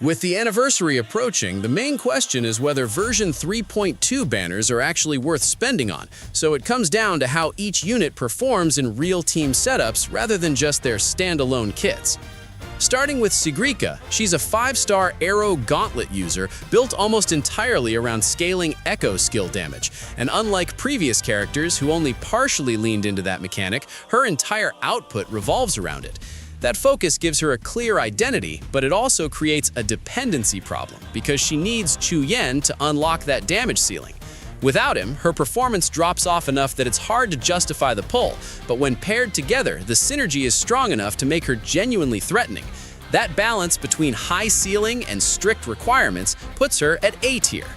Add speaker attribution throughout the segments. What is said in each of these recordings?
Speaker 1: With the anniversary approaching, the main question is whether version 3.2 banners are actually worth spending on, so it comes down to how each unit performs in real team setups rather than just their standalone kits. Starting with SIGRIKA, she's a 5-star arrow gauntlet user built almost entirely around scaling echo skill damage, and unlike previous characters who only partially leaned into that mechanic, her entire output revolves around it. That focus gives her a clear identity, but it also creates a dependency problem because she needs QIUYUAN to unlock that damage ceiling. Without him, her performance drops off enough that it's hard to justify the pull, but when paired together, the synergy is strong enough to make her genuinely threatening. That balance between high ceiling and strict requirements puts her at A tier.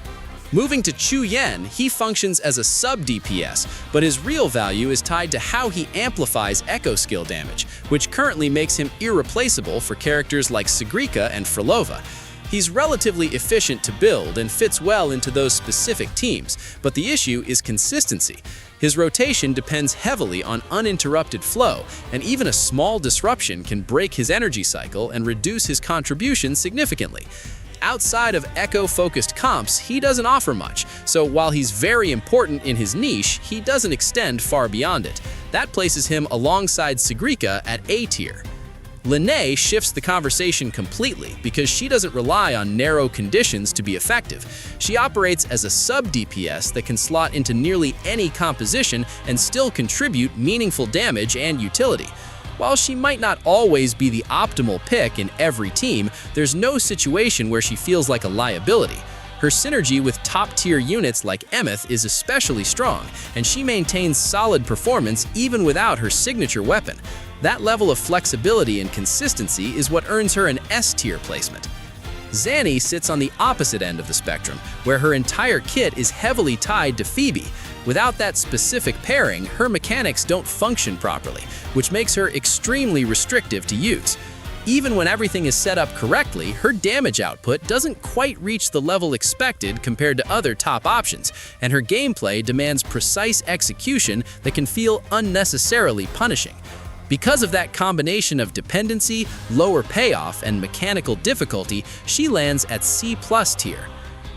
Speaker 1: Moving to QIUYUAN, he functions as a sub-DPS, but his real value is tied to how he amplifies echo skill damage, which currently makes him irreplaceable for characters like SIGRIKA and PHOEBE. He's relatively efficient to build and fits well into those specific teams, but the issue is consistency. His rotation depends heavily on uninterrupted flow, and even a small disruption can break his energy cycle and reduce his contribution significantly. Outside of echo-focused comps, he doesn't offer much, so while he's very important in his niche, he doesn't extend far beyond it. That places him alongside SIGRIKA at A tier. LYNAE shifts the conversation completely because she doesn't rely on narrow conditions to be effective. She operates as a sub-DPS that can slot into nearly any composition and still contribute meaningful damage and utility. While she might not always be the optimal pick in every team, there's no situation where she feels like a liability. Her synergy with top-tier units like Emeth is especially strong, and she maintains solid performance even without her signature weapon. That level of flexibility and consistency is what earns her an S-tier placement. ZANI sits on the opposite end of the spectrum, where her entire kit is heavily tied to PHOEBE. Without that specific pairing, her mechanics don't function properly, which makes her extremely restrictive to use. Even when everything is set up correctly, her damage output doesn't quite reach the level expected compared to other top options, and her gameplay demands precise execution that can feel unnecessarily punishing. Because of that combination of dependency, lower payoff, and mechanical difficulty, she lands at C+ tier.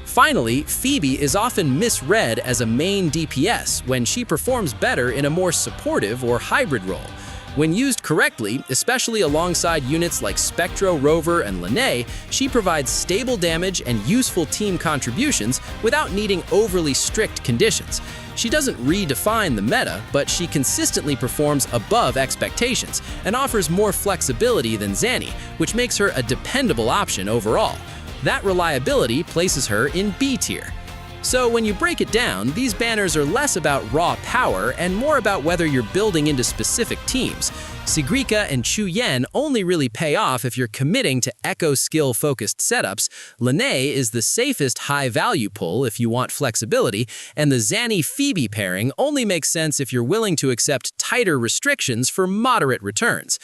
Speaker 1: Finally, PHOEBE is often misread as a main DPS when she performs better in a more supportive or hybrid role. When used correctly, especially alongside units like Spectro, Rover, and LYNAE, she provides stable damage and useful team contributions without needing overly strict conditions. She doesn't redefine the meta, but she consistently performs above expectations and offers more flexibility than ZANI, which makes her a dependable option overall. That reliability places her in B tier. So when you break it down, these banners are less about raw power and more about whether you're building into specific teams. SIGRIKA and QIUYUAN only really pay off if you're committing to echo skill-focused setups. LYNAE is the safest high-value pull if you want flexibility, and the ZANI-PHOEBE pairing only makes sense if you're willing to accept tighter restrictions for moderate returns.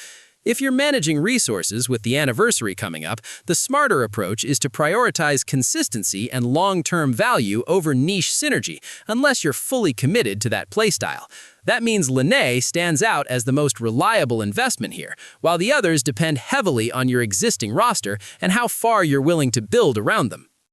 Speaker 1: If you're managing resources with the anniversary coming up, the smarter approach is to prioritize consistency and long-term value over niche synergy, unless you're fully committed to that playstyle. That means LYNAE stands out as the most reliable investment here, while the others depend heavily on your existing roster and how far you're willing to build around them.